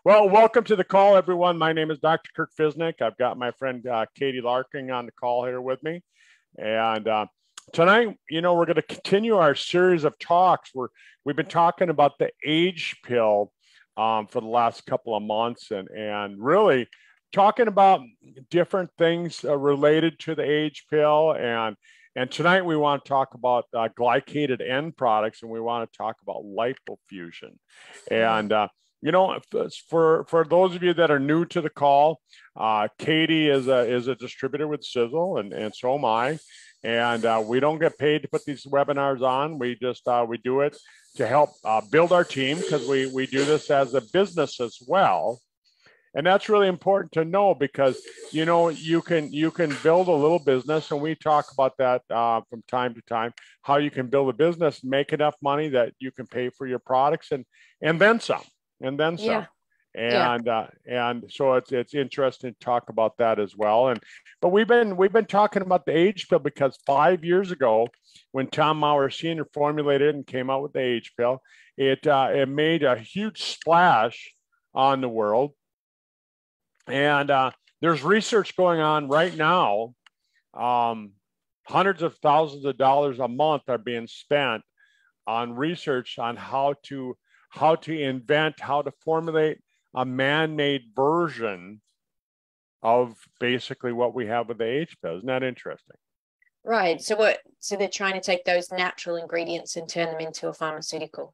Well, welcome to the call, everyone. My name is Dr. Kirk Fisnick. I've got my friend Katie Larking on the call here with me. And tonight, we're going to continue our series of talks where we've been talking about the age pill for the last couple of months and really talking about different things related to the age pill. And tonight we want to talk about glycated end products, and we want to talk about lipofuscin. And for those of you that are new to the call, Katie is a distributor with Sizzle, and so am I. And we don't get paid to put these webinars on. We just we do it to help build our team, because we do this as a business as well. And that's really important to know, because you can build a little business, and we talk about that from time to time, how you can build a business, make enough money that you can pay for your products and then some. And then some. Yeah. And so it's interesting to talk about that as well. But we've been talking about the age pill because 5 years ago, when Tom Maurer Sr. formulated and came out with the age pill, it made a huge splash on the world. And there's research going on right now. Hundreds of thousands of dollars a month are being spent on research on how to invent, how to formulate a man-made version of basically what we have with the age pill. Isn't that interesting? Right. So they're trying to take those natural ingredients and turn them into a pharmaceutical.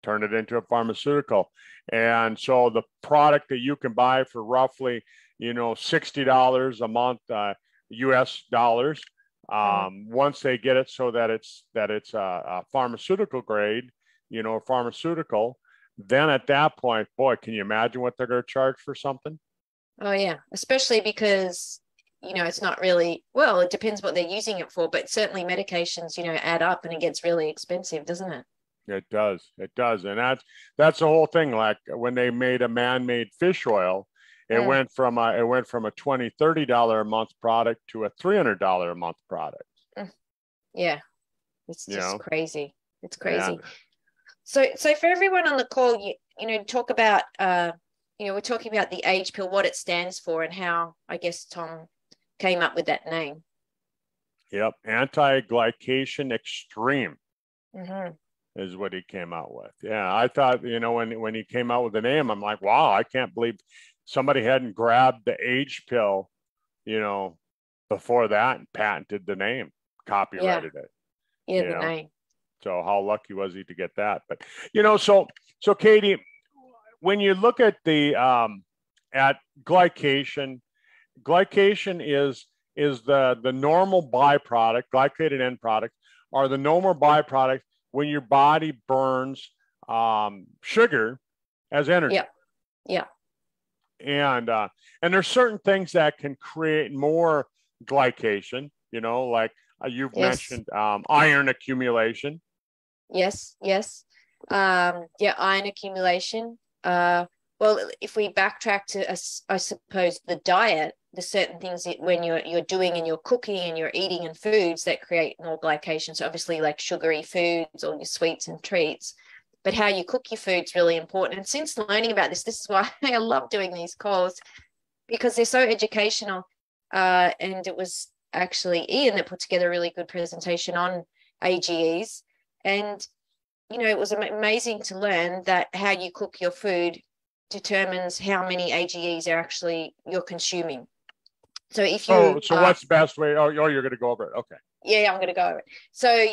Turn it into a pharmaceutical. And so the product that you can buy for roughly, $60 a month, US dollars, once they get it so that it's a pharmaceutical grade, pharmaceutical, then at that point, boy, can you imagine what they're going to charge for something? Oh, yeah. Especially because, it's not really, well, it depends what they're using it for, but certainly medications, add up and it gets really expensive, doesn't it? It does. It does. And that's the whole thing. Like when they made a man-made fish oil, it went from a $20, $30 a month product to a $300 a month product. Yeah. It's just crazy. It's crazy. So for everyone on the call, talk about, we're talking about the age pill, what it stands for, and how, I guess, Tom came up with that name. Yep. Anti-glycation extreme is what he came out with. Yeah. I thought, when he came out with the name, I'm like, wow, I can't believe somebody hadn't grabbed the age pill, before that and patented the name, copyrighted it. Yeah, the name. So how lucky was he to get that? But so Katie, when you look at the at glycation is the normal byproduct. Glycated end products are the normal byproduct when your body burns sugar as energy. Yeah. And there's certain things that can create more glycation. Like you've mentioned iron accumulation. Yes. Iron accumulation. Well, if we backtrack to, I suppose, the diet, the certain things that when you're doing and you're cooking and you're eating and foods that create more glycation. So obviously like sugary foods or your sweets and treats, but how you cook your food is really important. And since learning about this is why I love doing these calls, because they're so educational. And it was actually Ian that put together a really good presentation on AGEs. And, it was amazing to learn that how you cook your food determines how many AGEs you're consuming. So if you... so what's the best way? Oh, you're going to go over it. Okay. Yeah, I'm going to go over it. So,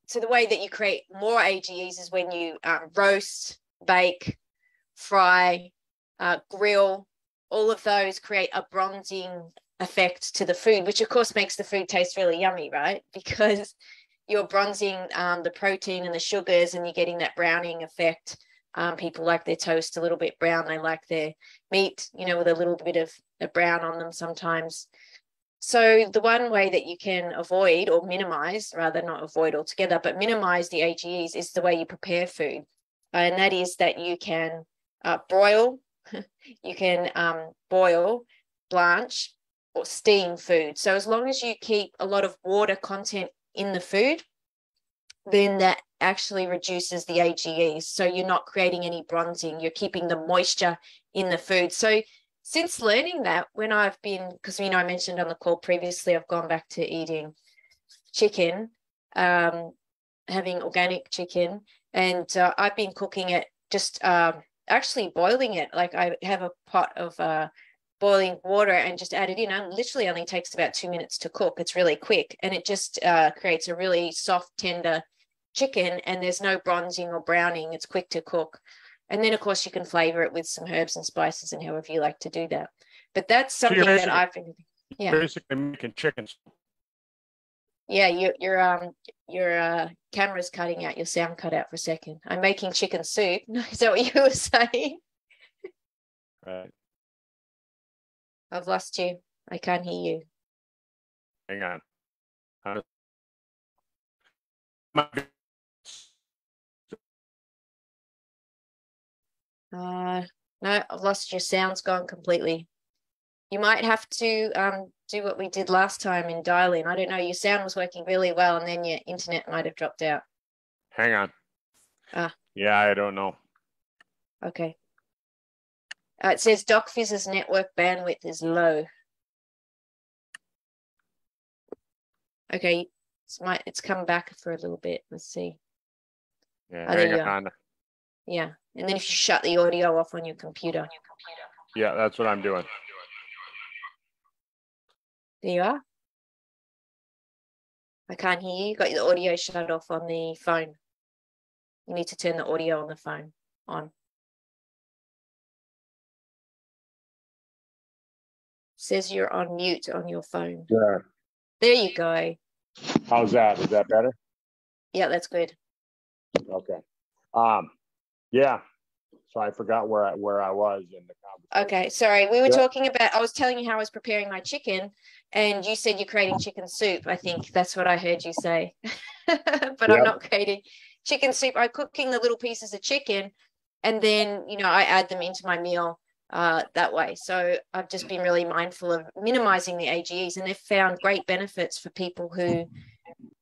so the way that you create more AGEs is when you roast, bake, fry, grill. All of those create a bronzing effect to the food, which of course makes the food taste really yummy, right? Because you're bronzing the protein and the sugars, and you're getting that browning effect. People like their toast a little bit brown. They like their meat, with a little bit of a brown on them sometimes. So the one way that you can avoid or minimize, rather not avoid altogether, but minimize the AGEs is the way you prepare food. And that is that you can broil, you can boil, blanch, or steam food. So as long as you keep a lot of water content in the food, then that actually reduces the AGEs. So you're not creating any bronzing. You're keeping the moisture in the food. So since learning that, when I've been, because, I mentioned on the call previously, I've gone back to eating chicken, having organic chicken, and I've been cooking it, just actually boiling it. Like, I have a pot of boiling water and just add it in. It literally only takes about 2 minutes to cook. It's really quick, and it just creates a really soft, tender chicken, and there's no bronzing or browning. It's quick to cook. And then, of course, you can flavor it with some herbs and spices and however you like to do that. But that's something that I've been, basically making chickens. Yeah, your camera's cutting out. Your sound cut out for a second. I'm making chicken soup. Is that what you were saying? Right. I've lost you. I can't hear you. Hang on. No, I've lost your sound's gone completely. You might have to do what we did last time and dial in. I don't know. Your sound was working really well, and then your internet might have dropped out. Hang on. Yeah, I don't know. Okay. It says DocFizz's network bandwidth is low. Okay, it's come back for a little bit. Let's see. Yeah, hang on. Yeah, and then if you shut the audio off on your computer. Yeah, that's what I'm doing. There you are. I can't hear you. You got the audio shut off on the phone. You need to turn the audio on the phone on. Says you're on mute on your phone. Yeah. There you go. How's that? Is that better? Yeah, that's good. Okay. Yeah. So I forgot where I was in the conversation. Okay, sorry. We were talking about, I was telling you how I was preparing my chicken, and you said you're creating chicken soup. I think that's what I heard you say. But I'm not creating chicken soup. I'm cooking the little pieces of chicken, and then, I add them into my meal that way. So I've just been really mindful of minimizing the AGEs, and they've found great benefits for people who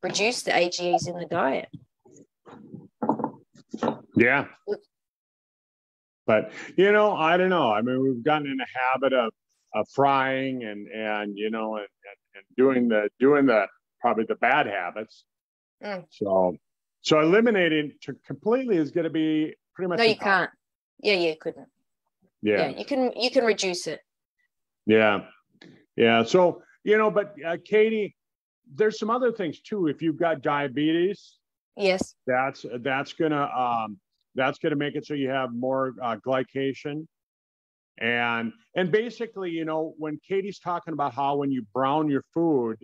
reduce the AGEs in the diet. Yeah. But, I don't know. I mean, we've gotten in a habit of frying and doing the probably the bad habits. So eliminating completely is going to be pretty much. No, you can't. Yeah, you couldn't. Yeah. You can reduce it. Yeah. So, but Katie, there's some other things too. If you've got diabetes, yes, that's gonna make it so you have more glycation, and basically, when Katie's talking about how when you brown your food,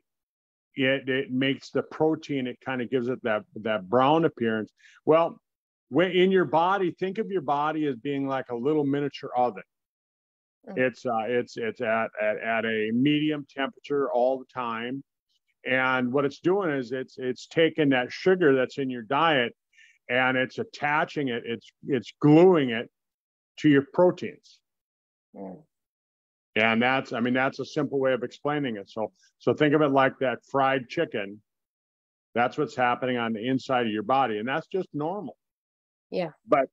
it makes the protein. It kind of gives it that brown appearance. Well, when in your body, think of your body as being like a little miniature oven. It's at a medium temperature all the time, and what it's doing is it's taking that sugar that's in your diet, and it's attaching it, it's gluing it to your proteins. And that's a simple way of explaining it. So think of it like that fried chicken. That's what's happening on the inside of your body, and that's just normal. Yeah. But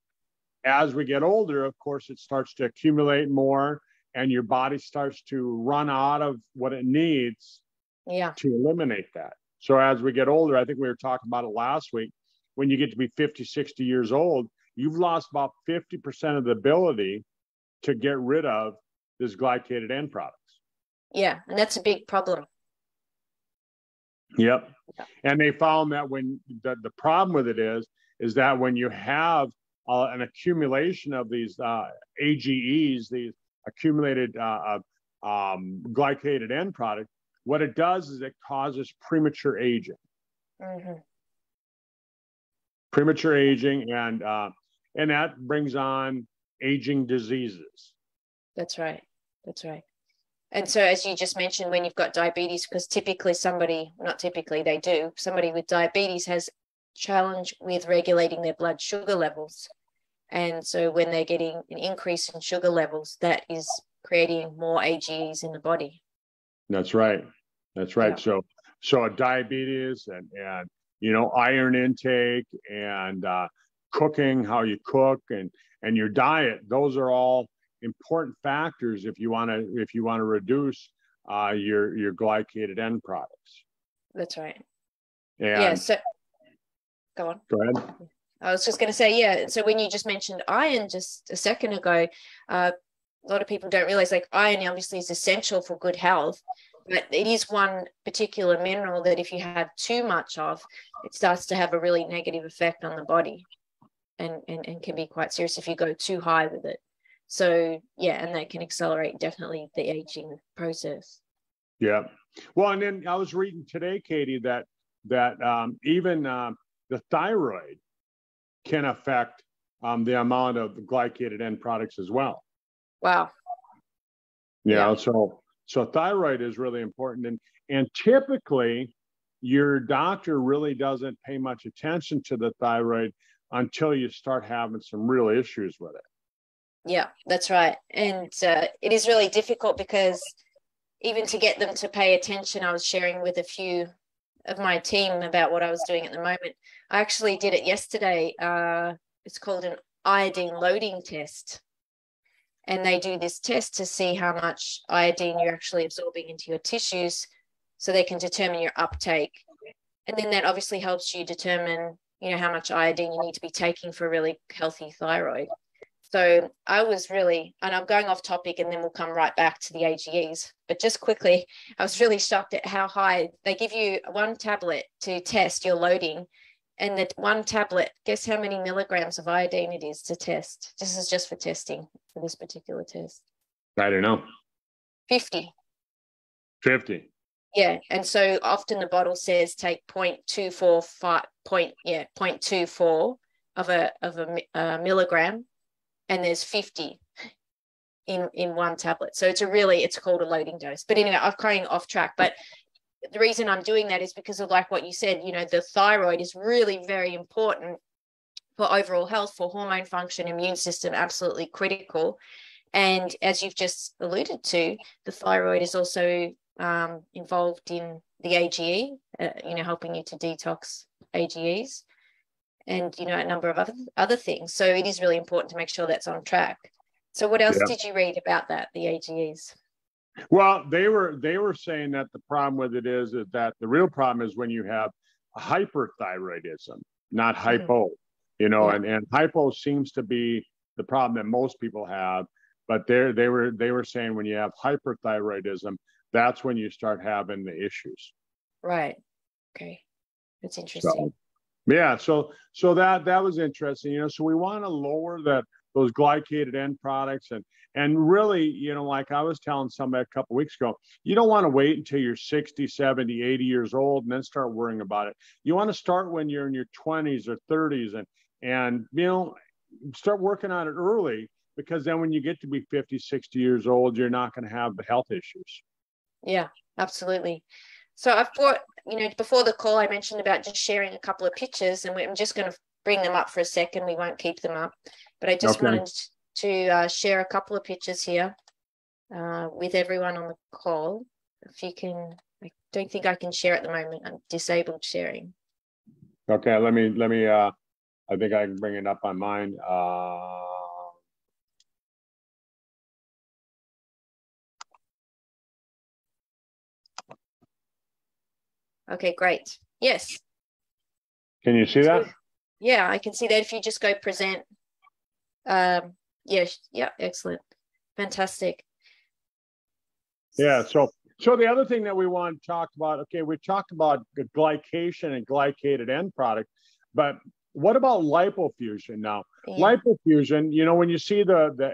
as we get older, of course, it starts to accumulate more, and your body starts to run out of what it needs to eliminate that. So as we get older, I think we were talking about it last week, when you get to be 50, 60 years old, you've lost about 50% of the ability to get rid of this glycated end products. Yeah, and that's a big problem. Yep. And they found that when the problem with it is that when you have an accumulation of these AGEs, these accumulated glycated end product, what it does is it causes premature aging. Premature aging, and that brings on aging diseases. That's right. And so, as you just mentioned, when you've got diabetes, because typically somebody with diabetes has challenge with regulating their blood sugar levels. And so when they're getting an increase in sugar levels, that is creating more AGEs in the body. That's right. Yeah. So diabetes and iron intake and cooking, how you cook, and your diet. Those are all important factors if you want to reduce your glycated end products. That's right. And yeah. So go on. Go ahead. I was just going to say, yeah. So when you just mentioned iron just a second ago, a lot of people don't realize like iron obviously is essential for good health, but it is one particular mineral that if you have too much of, it starts to have a really negative effect on the body and can be quite serious if you go too high with it. So yeah, and that can accelerate definitely the aging process. Yeah. Well, and then I was reading today, Katie, that even the thyroid can affect the amount of glycated end products as well. Wow. Yeah. So thyroid is really important, and typically your doctor really doesn't pay much attention to the thyroid until you start having some real issues with it. Yeah, that's right. And it is really difficult because even to get them to pay attention, I was sharing with a few of my team about what I was doing at the moment. I actually did it yesterday. It's called an iodine loading test. And they do this test to see how much iodine you're actually absorbing into your tissues so they can determine your uptake. And then that obviously helps you determine, how much iodine you need to be taking for a really healthy thyroid. So I was really, and I'm going off topic and then we'll come right back to the AGEs, but just quickly, I was really shocked at how high they give you one tablet to test your loading. And that one tablet, guess how many milligrams of iodine it is to test? This is just for testing for this particular test. I don't know. 50. 50. Yeah. And so often the bottle says take 0.24 of a milligram, and there's 50 in one tablet. So it's called a loading dose. But anyway, I'm going off track. But the reason I'm doing that is because of like what you said, the thyroid is really very important for overall health, for hormone function, immune system, absolutely critical. And as you've just alluded to, the thyroid is also involved in the AGE, helping you to detox AGEs and, a number of other things. So it is really important to make sure that's on track. So what else did you read about that, the AGEs? Well, they were saying that the problem with it is that the real problem is when you have hyperthyroidism, not hypo, and hypo seems to be the problem that most people have. But they were saying when you have hyperthyroidism, that's when you start having the issues. Right. Okay. That's interesting. So that was interesting. So we want to lower those glycated end products and really, like I was telling somebody a couple of weeks ago, you don't want to wait until you're 60, 70, 80 years old and then start worrying about it. You want to start when you're in your 20s or 30s and start working on it early, because then when you get to be 50, 60 years old, you're not going to have the health issues. Yeah, absolutely. So I've brought, before the call, I mentioned about just sharing a couple of pictures, and I'm just going to bring them up for a second. We won't keep them up, but I just wanted to share a couple of pictures here with everyone on the call. If you can, I don't think I can share at the moment. I'm disabled sharing. Okay, let me. I think I can bring it up on mine. Okay, great. Yes. Can you see that? Yeah, I can see that if you just go present. Yeah, excellent. Fantastic. Yeah, so the other thing that we want to talk about, okay, we talked about glycation and glycated end product, but what about lipofuscin now? Yeah. Lipofuscin, when you see the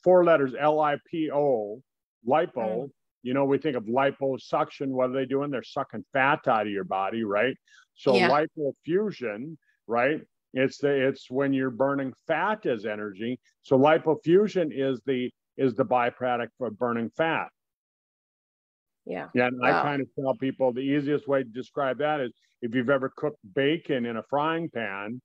4 letters LIPO, lipo, we think of liposuction. What are they doing? They're sucking fat out of your body, right? So lipofuscin, right? It's when you're burning fat as energy. So lipofuscin is the byproduct for burning fat. Yeah. Yeah. And I kind of tell people the easiest way to describe that is if you've ever cooked bacon in a frying pan,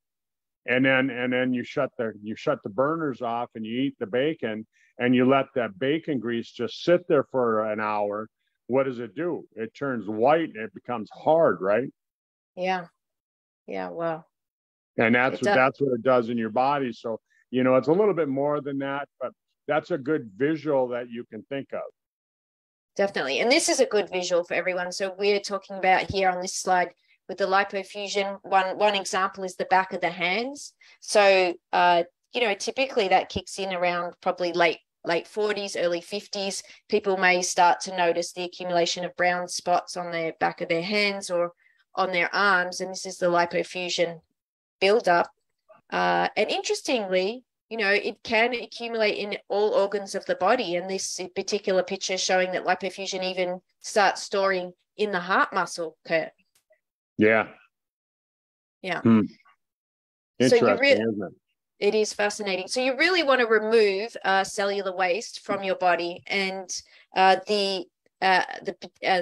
and then you shut the burners off and you eat the bacon and you let that bacon grease just sit there for an hour, what does it do? It turns white and it becomes hard, right? Yeah. Yeah, wow. And that's what it does in your body. So, it's a little bit more than that, but that's a good visual that you can think of. Definitely. And this is a good visual for everyone. So we're talking about here on this slide with the lipofuscin. One example is the back of the hands. So, typically that kicks in around probably late 40s, early 50s. People may start to notice the accumulation of brown spots on their back of their hands or on their arms. And this is the lipofuscin buildup. And interestingly, it can accumulate in all organs of the body. And this particular picture showing that lipofuscin even starts storing in the heart muscle, Kurt. Yeah. Yeah. Interesting, isn't it? It is fascinating. So you really want to remove cellular waste from your body. And the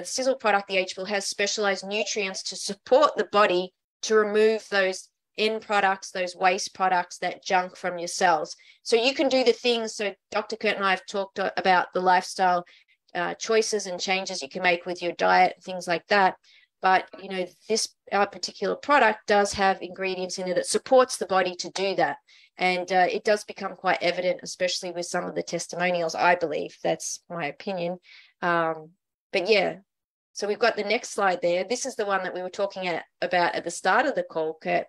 sizzle product, the H-pill, has specialized nutrients to support the body to remove those end products, those waste products, that junk from your cells. So you can do the things. So Dr. Kurt and I have talked about the lifestyle choices and changes you can make with your diet, things like that. But, this particular product does have ingredients in it that supports the body to do that. And it does become quite evident, especially with some of the testimonials, I believe. That's my opinion. But yeah, so we've got the next slide there. This is the one that we were talking about at the start of the call, Kurt.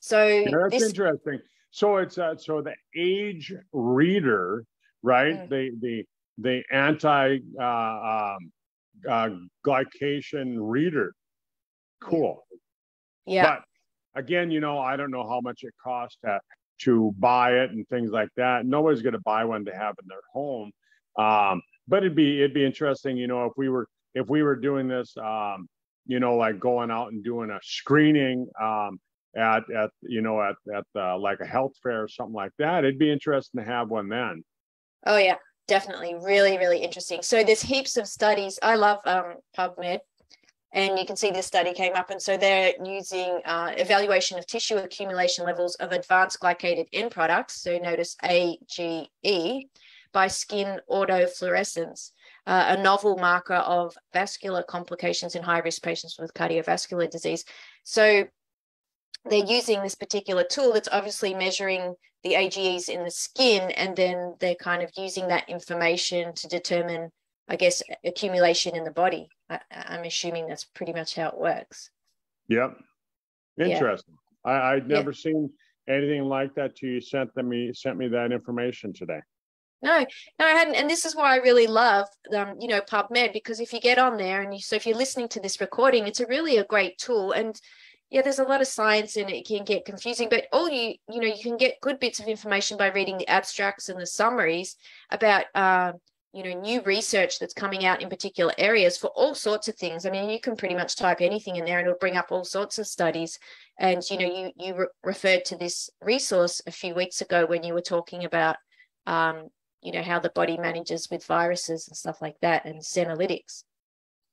So yeah, that's interesting. So it's so the age reader, right? The anti glycation reader. Cool. Yeah. But again, I don't know how much it costs to buy it and things like that. Nobody's going to buy one to have in their home. But it'd be interesting, if we were doing this, like going out and doing a screening at like a health fair or something like that. It'd be interesting to have one then. Oh yeah, definitely. Really, really interesting. So there's heaps of studies. I love PubMed, and you can see this study came up. And so they're using evaluation of tissue accumulation levels of advanced glycated end products. So notice AGE by skin autofluorescence, a novel marker of vascular complications in high-risk patients with cardiovascular disease. So they're using this particular tool that's obviously measuring the AGEs in the skin, and then they're kind of using that information to determine, I guess, accumulation in the body. I'm assuming that's pretty much how it works. Yep. Interesting. Yeah. I'd never seen anything like that till you sent me that information today. No, I hadn't. And this is why I really love, PubMed, because if you get on there and so if you're listening to this recording, it's really a great tool. And yeah, there's a lot of science in it. It can get confusing, but you can get good bits of information by reading the abstracts and the summaries about, new research that's coming out in particular areas for all sorts of things. I mean, you can pretty much type anything in there and it'll bring up all sorts of studies. And, you referred to this resource a few weeks ago when you were talking about, how the body manages with viruses and stuff like that, and Senolytics.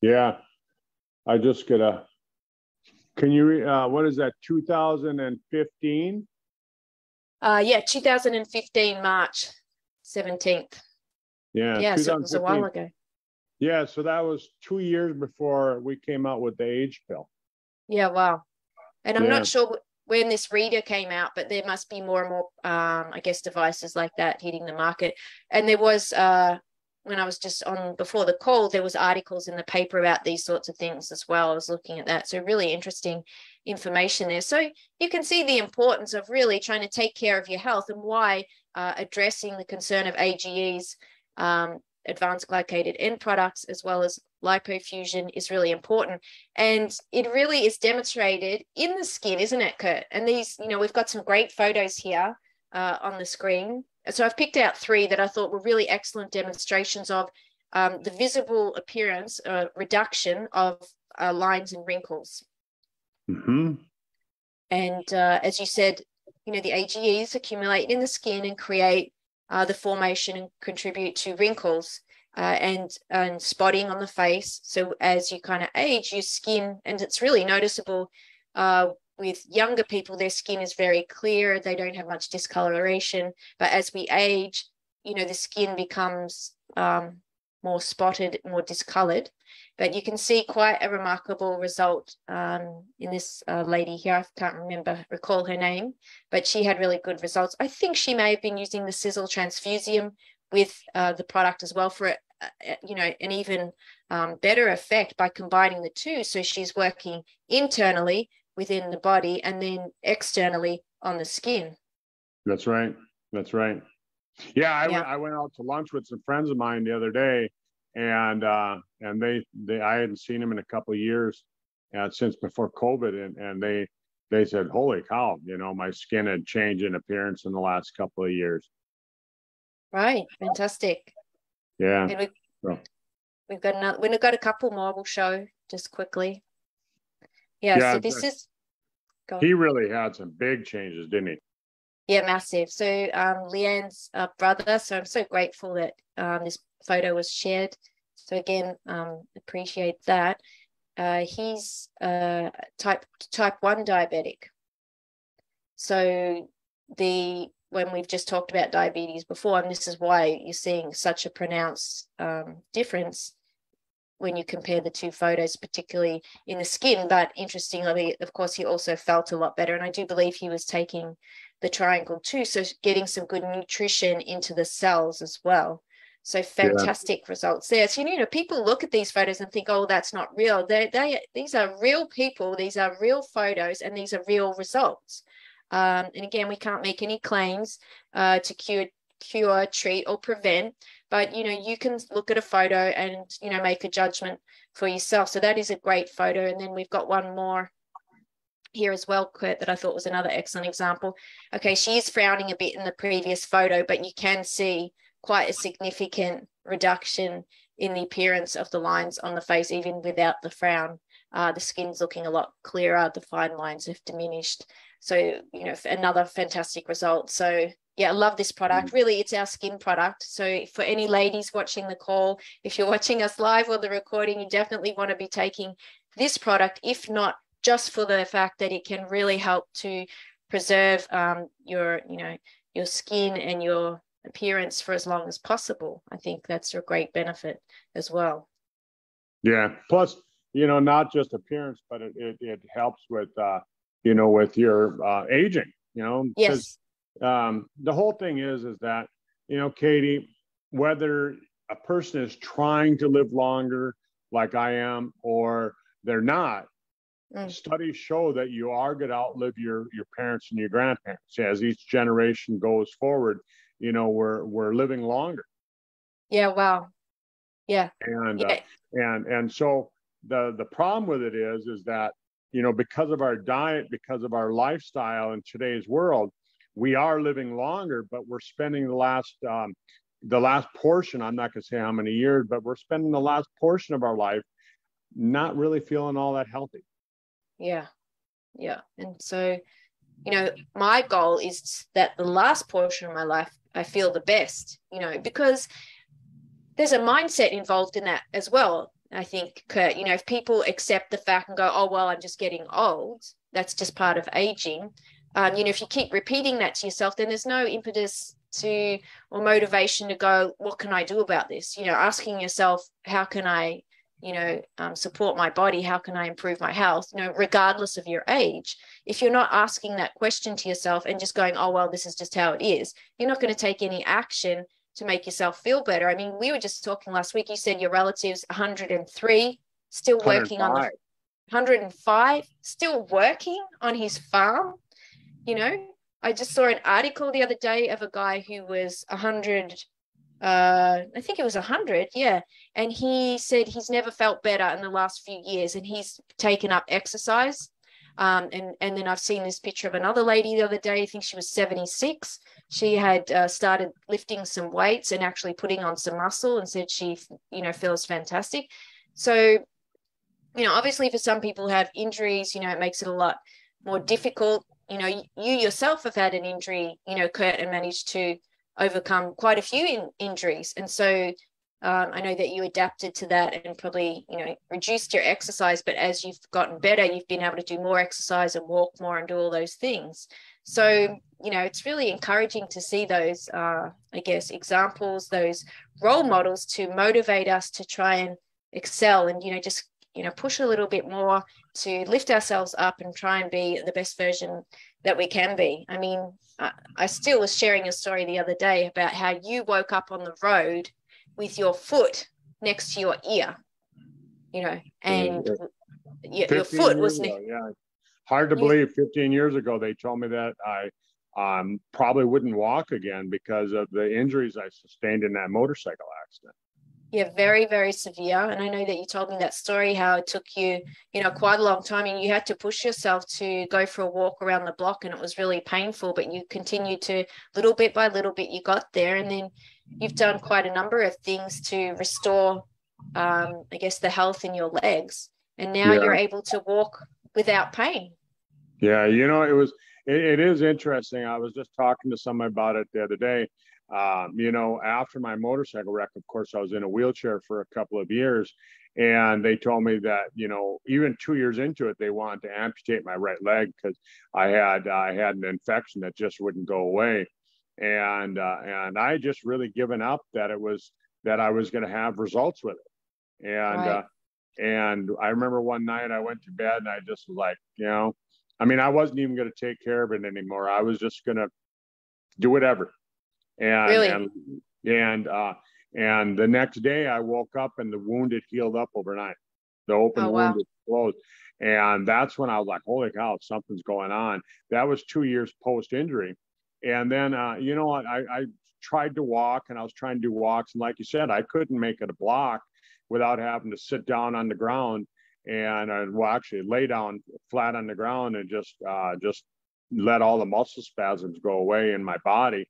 Yeah. I just got can you, what is that, 2015? 2015, March 17th. Yeah, so it was a while ago. Yeah, so that was 2 years before we came out with the age pill. Yeah, wow. And I'm not sure when this reader came out, but there must be more and more, I guess, devices like that hitting the market. And there was, when I was just on before the call, there was articles in the paper about these sorts of things as well. I was looking at that. So really interesting information there. So you can see the importance of really trying to take care of your health and why addressing the concern of AGEs, advanced glycated end products, as well as lipofuscin is really important. And it really is demonstrated in the skin, isn't it, Kurt? And these, we've got some great photos here on the screen. So I've picked out 3 that I thought were really excellent demonstrations of the visible appearance, reduction of lines and wrinkles. Mm-hmm. And as you said, the AGEs accumulate in the skin and create the formation and contribute to wrinkles and spotting on the face. So as you kind of age, your skin, and it's really noticeable with younger people, their skin is very clear. They don't have much discoloration. But as we age, the skin becomes more spotted, more discolored. But you can see quite a remarkable result in this lady here. I can't recall her name, but she had really good results. I think she may have been using the Sizzle Transfusium with the product as well for an even better effect by combining the two. So she's working internally within the body and then externally on the skin. That's right. That's right. Yeah, I went out to lunch with some friends of mine the other day, and they I hadn't seen them in a couple of years, since before COVID, and they said, "Holy cow, my skin had changed in appearance in the last couple of years." Right, fantastic. Yeah, and we've got a couple more we'll show just quickly. Yeah, so this is. He really had some big changes, didn't he? Yeah, massive. So Leanne's brother. So I'm so grateful that this photo was shared. So again, appreciate that. He's type 1 diabetic. So when we've just talked about diabetes before, and this is why you're seeing such a pronounced difference when you compare the two photos, particularly in the skin. But interestingly, of course, he also felt a lot better. And I do believe he was taking the triangle too, so getting some good nutrition into the cells as well. So fantastic results there. So people look at these photos and think, oh, that's not real. These are real people, these are real photos, and these are real results. And again, we can't make any claims to cure, treat, or prevent, but you can look at a photo and make a judgment for yourself. So that is a great photo. And then we've got one more here as well, Kurt, that I thought was another excellent example. Okay, she is frowning a bit in the previous photo, but you can see quite a significant reduction in the appearance of the lines on the face, even without the frown. The skin's looking a lot clearer, the fine lines have diminished. So, another fantastic result. So, yeah, I love this product. Really, it's our skin product. So for any ladies watching the call, if you're watching us live or the recording, you definitely want to be taking this product, if not just for the fact that it can really help to preserve your skin and your appearance for as long as possible. I think that's a great benefit as well. Yeah. Plus, not just appearance, but it helps with with your aging. Yes. The whole thing is that Katie, whether a person is trying to live longer, like I am, or they're not. Studies show that you are going to outlive your parents and your grandparents. As each generation goes forward, we're living longer. Yeah. Wow. Yeah. And so the problem with it is that because of our diet, because of our lifestyle in today's world, we are living longer, but we're spending the last portion. I'm not going to say how many years, but we're spending the last portion of our life not really feeling all that healthy. Yeah. And so, my goal is that the last portion of my life, I feel the best, because there's a mindset involved in that as well. I think, Kurt, if people accept the fact and go, oh, well, I'm just getting old, that's just part of aging. If you keep repeating that to yourself, then there's no impetus or motivation to go, what can I do about this? Asking yourself, how can I support my body? How can I improve my health? Regardless of your age, if you're not asking that question to yourself and just going, oh, well, this is just how it is, you're not going to take any action to make yourself feel better. I mean, we were just talking last week. You said your relative's 103, still working 105. On the 105, still working on his farm. I just saw an article the other day of a guy who was 100. I think it was 100, yeah. And he said he's never felt better in the last few years, and he's taken up exercise. And then I've seen this picture of another lady the other day. I think she was 76. She had started lifting some weights and actually putting on some muscle, and said she, feels fantastic. So, obviously for some people who have injuries, it makes it a lot more difficult. You yourself have had an injury, Kurt, and managed to overcome quite a few injuries. And so I know that you adapted to that and probably, reduced your exercise, but as you've gotten better, you've been able to do more exercise and walk more and do all those things. So, it's really encouraging to see those, I guess, examples, those role models to motivate us to try and excel and, just, push a little bit more to lift ourselves up and try and be the best version that we can be. I mean, I still was sharing a story the other day about how you woke up on the road with your foot next to your ear, and your foot was ago, yeah. Hard to believe 15 years ago they told me that I probably wouldn't walk again because of the injuries I sustained in that motorcycle accident. Yeah, very, very severe. And I know that you told me that story, how it took you, quite a long time, and you had to push yourself to go for a walk around the block, and it was really painful, but you continued to, little bit by little bit, you got there. And then you've done quite a number of things to restore, I guess, the health in your legs. And now you're able to walk without pain. Yeah, it is interesting. I was just talking to somebody about it the other day. After my motorcycle wreck, of course, I was in a wheelchair for a couple of years, and they told me that, even 2 years into it, they wanted to amputate my right leg because I had an infection that just wouldn't go away. And I just really given up that I was going to have results with it. And I remember one night I went to bed and I just was like, I wasn't even going to take care of it anymore. I was just going to do whatever. And really? and the next day I woke up and the wound had healed up overnight. The open wound was closed. And that's when I was like, holy cow, something's going on. That was 2 years post injury. And then, I tried to walk, and I was trying to do walks. And like you said, I couldn't make it a block without having to sit down on the ground and actually lay down flat on the ground and just let all the muscle spasms go away in my body.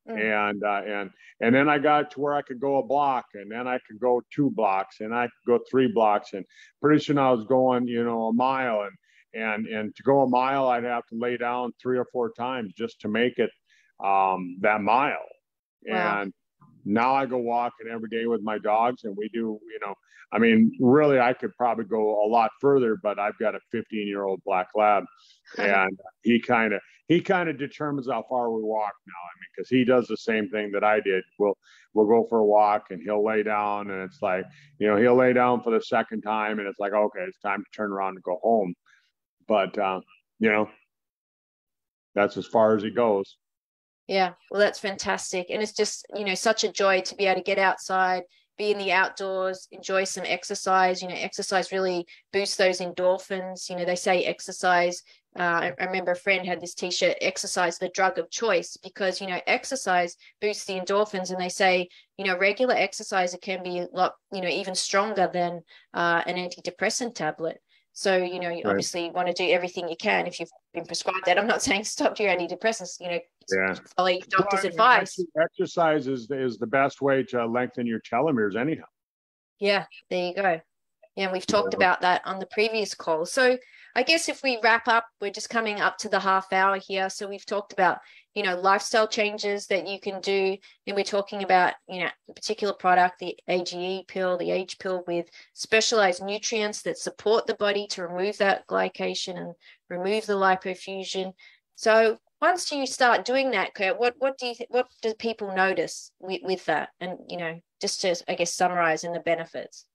And then I got to where I could go a block, and then I could go 2 blocks, and I could go 3 blocks, and pretty soon I was going, a mile, and to go a mile, I'd have to lay down 3 or 4 times just to make it that mile. Wow. And now I go walking every day with my dogs, and we do, really, I could probably go a lot further, but I've got a 15-year-old black lab, and he kind of determines how far we walk now. Because he does the same thing that I did. We'll go for a walk, and he'll lay down, and it's like, he'll lay down for the second time, and it's like, okay, it's time to turn around and go home. But that's as far as he goes. Yeah, well, that's fantastic. And it's just, such a joy to be able to get outside, be in the outdoors, enjoy some exercise. Exercise really boosts those endorphins. They say exercise. I remember a friend had this T-shirt, exercise, the drug of choice, because, exercise boosts the endorphins. And they say, regular exercise, it can be a lot, even stronger than an antidepressant tablet. So, you obviously want to do everything you can if you've been prescribed that. I'm not saying stop your antidepressants, follow your doctor's advice. Exercise is the best way to lengthen your telomeres anyhow. Yeah, there you go. Yeah, and we've talked about that on the previous call. So I guess if we wrap up, we're just coming up to the half hour here. So we've talked about, lifestyle changes that you can do. And we're talking about, a particular product, the AGE pill, the age pill, with specialized nutrients that support the body to remove that glycation and remove the lipofuscin. So once you start doing that, Kurt, what do people notice with that? And, just to, I guess, summarize in the benefits.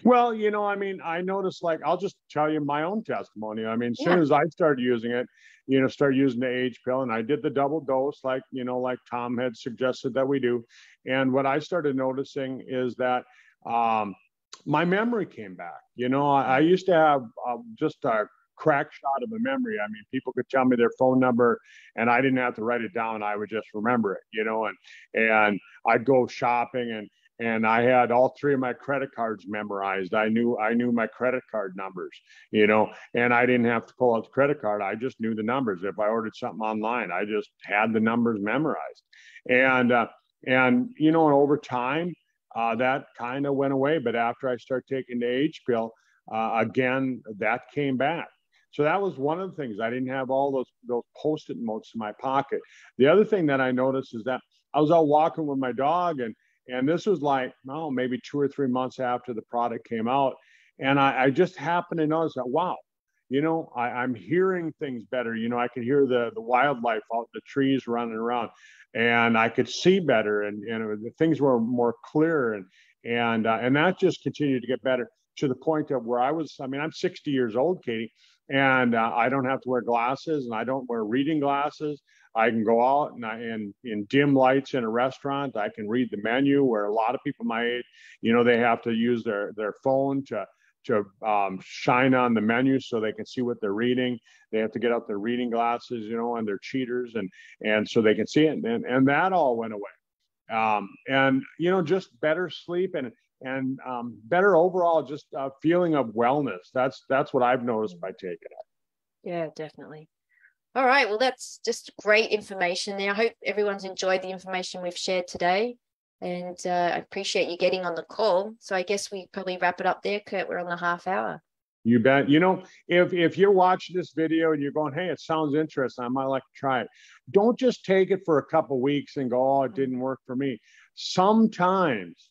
Well, I noticed, like, I'll just tell you my own testimony. As soon as I started using it, started using the age pill, and I did the double dose, like Tom had suggested that we do. And what I started noticing is that my memory came back. I used to have just a crack shot of a memory. People could tell me their phone number and I didn't have to write it down. I would just remember it, and I'd go shopping, and I had all 3 of my credit cards memorized. I knew my credit card numbers, and I didn't have to pull out the credit card. I just knew the numbers. If I ordered something online, I just had the numbers memorized. And over time, that kind of went away. But after I started taking the age pill, again, that came back. So that was one of the things. I didn't have all those Post-it notes in my pocket. The other thing that I noticed is that I was out walking with my dog, and this was like, maybe 2 or 3 months after the product came out. And I just happened to notice that, wow, I'm hearing things better. I could hear the wildlife out in the trees running around, and I could see better, and things were more clear, and that just continued to get better to the point of where I'm 60 years old, Katie, and I don't have to wear glasses, and I don't wear reading glasses. I can go out and in dim lights in a restaurant, I can read the menu, where a lot of people my age, they have to use their phone to shine on the menu so they can see what they're reading. They have to get out their reading glasses, and they're cheaters, and so they can see it. And that all went away. And just better sleep and better overall, just feeling of wellness. That's what I've noticed by taking it. Yeah, definitely. All right. Well, that's just great information there. I hope everyone's enjoyed the information we've shared today. And I appreciate you getting on the call. So I guess we probably wrap it up there, Kurt. We're on the half hour. You bet. If you're watching this video and you're going, hey, it sounds interesting, I might like to try it. Don't just take it for a couple of weeks and go, oh, it didn't work for me. Sometimes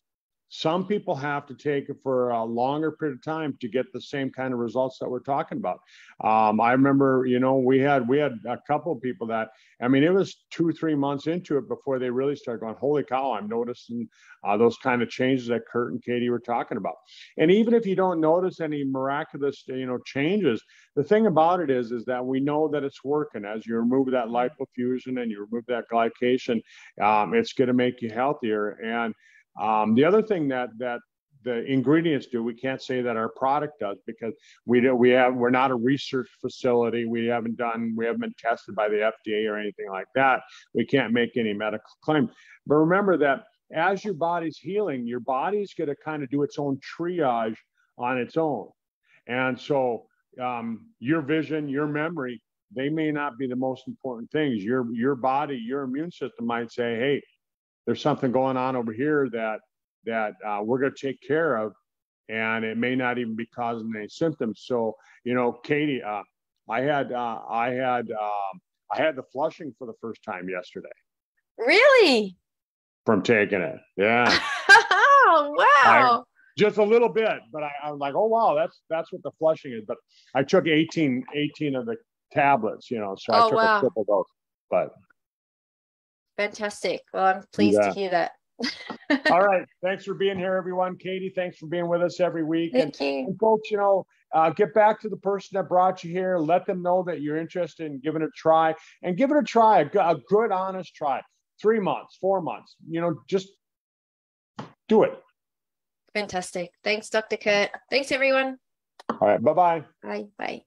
some people have to take it for a longer period of time to get the same kind of results that we're talking about. I remember, we had a couple of people that, it was 2-3 months into it before they really started going, holy cow, I'm noticing those kind of changes that Kurt and Katie were talking about. And even if you don't notice any miraculous, changes, the thing about it is that we know that it's working. As you remove that lipofuscin and you remove that glycation, it's going to make you healthier. And the other thing that the ingredients do, we can't say that our product does, because we're not a research facility. We haven't been tested by the FDA or anything like that. We can't make any medical claim. But remember that as your body's healing, your body's going to kind of do its own triage on its own. And so your vision, your memory, they may not be the most important things. Your body, your immune system might say, hey, there's something going on over here that we're going to take care of, and it may not even be causing any symptoms. So, Katie, I had the flushing for the first time yesterday. Really? From taking it, yeah. Oh, wow. Just a little bit, but I'm like, oh wow, that's what the flushing is. But I took 18 of the tablets, so I took a triple dose. But fantastic. Well, I'm pleased to hear that. All right. Thanks for being here, everyone. Katie, thanks for being with us every week. Thank you. And folks, get back to the person that brought you here. Let them know that you're interested in giving it a try, and give it a try, a good, honest try. 3 months, 4 months, just do it. Fantastic. Thanks, Dr. Kurt. Thanks, everyone. All right. Bye-bye. Bye. Bye.